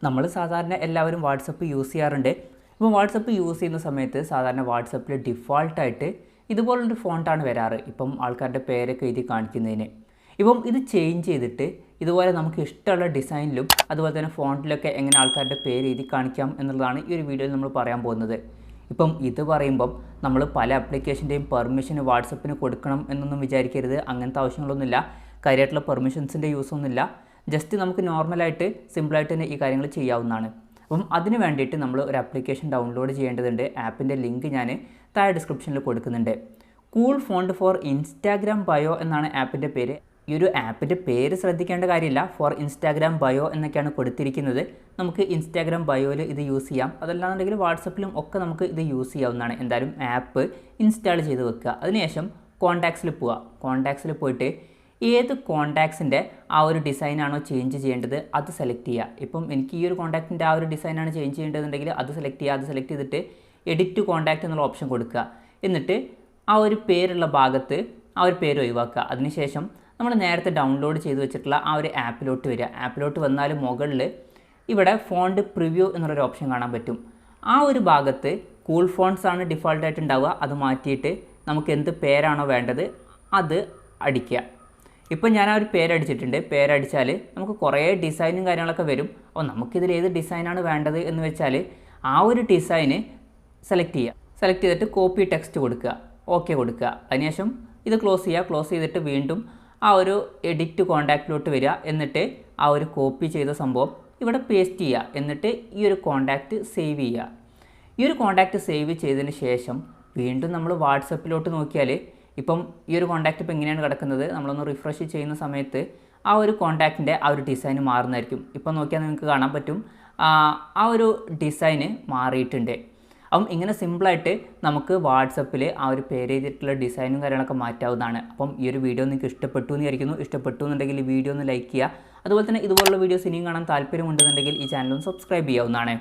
നമ്മൾ സാധാരണ എല്ലാവരും വാട്സപ്പ് യൂസ് ചെയ്യാറുണ്ട്. ഇപ്പോൾ വാട്സപ്പ് യൂസ് ചെയ്യുന്ന സമയത്ത് സാധാരണ വാട്സപ്പിൽ ഡിഫോൾട്ടായിട്ട് ഇതുപോലുള്ളൊരു ഫോണ്ടാണ് വരാറ്. ഇപ്പം ആൾക്കാരുടെ പേരൊക്കെ എഴുതി കാണിക്കുന്നതിന്. ഇപ്പം ഇത് ചേഞ്ച് ചെയ്തിട്ട് ഇതുപോലെ നമുക്ക് ഇഷ്ടമുള്ള ഡിസൈനിലും അതുപോലെ തന്നെ ഫോണ്ടിലൊക്കെ എങ്ങനെ ആൾക്കാരുടെ പേര് എഴുതി കാണിക്കാം എന്നുള്ളതാണ് ഈ ഒരു വീഡിയോയിൽ നമ്മൾ പറയാൻ പോകുന്നത്. ഇപ്പം ഇത് പറയുമ്പം നമ്മൾ പല ആപ്ലിക്കേഷൻ്റെയും പെർമിഷൻ വാട്സപ്പിന് കൊടുക്കണം എന്നൊന്നും വിചാരിക്കരുത്. അങ്ങനത്തെ ആവശ്യങ്ങളൊന്നുമില്ല. കാര്യമായിട്ടുള്ള പെർമിഷൻസിൻ്റെ യൂസൊന്നുമില്ല. ജസ്റ്റ് നമുക്ക് നോർമലായിട്ട് സിമ്പിളായിട്ട് തന്നെ ഈ കാര്യങ്ങൾ ചെയ്യാവുന്നതാണ്. അപ്പം അതിന് വേണ്ടിയിട്ട് നമ്മൾ ഒരു ആപ്ലിക്കേഷൻ ഡൗൺലോഡ് ചെയ്യേണ്ടതുണ്ട്. ആപ്പിൻ്റെ ലിങ്ക് ഞാൻ താഴെ ഡിസ്ക്രിപ്ഷനിൽ കൊടുക്കുന്നുണ്ട്. Cool font for Instagram bio എന്നാണ് ആപ്പിൻ്റെ പേര്. ഈ ഒരു ആപ്പിൻ്റെ പേര് ശ്രദ്ധിക്കേണ്ട കാര്യമില്ല. ഫോർ ഇൻസ്റ്റാഗ്രാം ബയോ എന്നൊക്കെയാണ് കൊടുത്തിരിക്കുന്നത്. നമുക്ക് ഇൻസ്റ്റാഗ്രാം ബയോയിൽ ഇത് യൂസ് ചെയ്യാം. അതല്ലാന്നുണ്ടെങ്കിൽ വാട്സപ്പിലും ഒക്കെ നമുക്ക് ഇത് യൂസ് ചെയ്യാവുന്നതാണ്. എന്തായാലും ആപ്പ് ഇൻസ്റ്റാൾ ചെയ്ത് വെക്കുക. അതിനുശേഷം കോൺടാക്ട്സിൽ പോവുക. കോൺടാക്ട്സിൽ പോയിട്ട് ഏത് കോൺടാക്ട്സിൻ്റെ ആ ഒരു ഡിസൈനാണോ ചേഞ്ച് ചെയ്യേണ്ടത് അത് സെലക്ട് ചെയ്യുക. ഇപ്പം എനിക്ക് ഈ ഒരു കോൺടാക്റ്റിൻ്റെ ആ ഒരു ഡിസൈനാണ് ചേഞ്ച് ചെയ്യേണ്ടതെന്നുണ്ടെങ്കിൽ അത് സെലക്ട് ചെയ്യുക. അത് സെലക്ട് ചെയ്തിട്ട് എഡിറ്റ് കോൺടാക്റ്റ് എന്നുള്ള ഓപ്ഷൻ കൊടുക്കുക. എന്നിട്ട് ആ ഒരു പേരുള്ള ഭാഗത്ത് ആ ഒരു പേര് ഒഴിവാക്കുക. അതിനുശേഷം നമ്മൾ നേരത്തെ ഡൗൺലോഡ് ചെയ്ത് വെച്ചിട്ടുള്ള ആ ഒരു ആപ്പിലോട്ട് വരിക. ആപ്പിലോട്ട് വന്നാൽ മുകളിൽ ഇവിടെ ഫോണ്ട് പ്രിവ്യൂ എന്നുള്ളൊരു ഓപ്ഷൻ കാണാൻ പറ്റും. ആ ഒരു ഭാഗത്ത് കൂൾ ഫോൺസ് ആണ് ഡിഫോൾട്ടായിട്ട് ഉണ്ടാവുക. അത് മാറ്റിയിട്ട് നമുക്ക് എന്ത് പേരാണോ വേണ്ടത് അത് അടിക്കുക. ഇപ്പം ഞാൻ ആ ഒരു പേരടിച്ചിട്ടുണ്ട്. പേരടിച്ചാൽ നമുക്ക് കുറേ ഡിസൈനും കാര്യങ്ങളൊക്കെ വരും. അപ്പോൾ നമുക്കിതിൽ ഏത് ഡിസൈനാണ് വേണ്ടത് എന്ന് വെച്ചാൽ ആ ഒരു ഡിസൈന് സെലക്ട് ചെയ്യുക. സെലക്ട് ചെയ്തിട്ട് കോപ്പി ടെക്സ്റ്റ് കൊടുക്കുക. ഓക്കെ കൊടുക്കുക. അതിനുശേഷം ഇത് ക്ലോസ് ചെയ്യുക. ക്ലോസ് ചെയ്തിട്ട് വീണ്ടും ആ ഒരു എഡിറ്റ് കോൺടാക്റ്റിലോട്ട് വരിക. എന്നിട്ട് ആ ഒരു കോപ്പി ചെയ്ത സംഭവം ഇവിടെ പേസ്റ്റ് ചെയ്യുക. എന്നിട്ട് ഈ ഒരു കോൺടാക്റ്റ് സേവ് ചെയ്യുക. ഈ ഒരു കോൺടാക്റ്റ് സേവ് ചെയ്തതിന് ശേഷം വീണ്ടും നമ്മൾ വാട്സപ്പിലോട്ട് നോക്കിയാൽ ഇപ്പം ഈ ഒരു കോൺടാക്റ്റ് ഇപ്പോൾ എങ്ങനെയാണ് കിടക്കുന്നത്, നമ്മളൊന്ന് റിഫ്രഷ് ചെയ്യുന്ന സമയത്ത് ആ ഒരു കോൺടാക്റ്റിൻ്റെ ആ ഒരു ഡിസൈന് മാറുന്നതായിരിക്കും. ഇപ്പം നോക്കിയാൽ നിങ്ങൾക്ക് കാണാൻ പറ്റും ആ ഒരു ഡിസൈന് മാറിയിട്ടുണ്ട്. അപ്പം ഇങ്ങനെ സിമ്പിളായിട്ട് നമുക്ക് വാട്സപ്പിൽ ആ ഒരു പേര് ചെയ്തിട്ടുള്ള ഡിസൈനും കാര്യങ്ങളൊക്കെ മാറ്റാവുന്നതാണ്. അപ്പം ഈ ഒരു വീഡിയോ നിങ്ങൾക്ക് ഇഷ്ടപ്പെട്ടു എന്ന് വിചാരിക്കുന്നു. ഇഷ്ടപ്പെട്ടു എന്നുണ്ടെങ്കിൽ ഈ വീഡിയോ ഒന്ന് ലൈക്ക് ചെയ്യുക. അതുപോലെ തന്നെ ഇതുപോലുള്ള വീഡിയോസ് ഇനിയും കാണാൻ താല്പര്യമുണ്ടെന്നുണ്ടെങ്കിൽ ഈ ചാനൽ ഒന്ന് സബ്സ്ക്രൈബ് ചെയ്യാവുന്നതാണ്.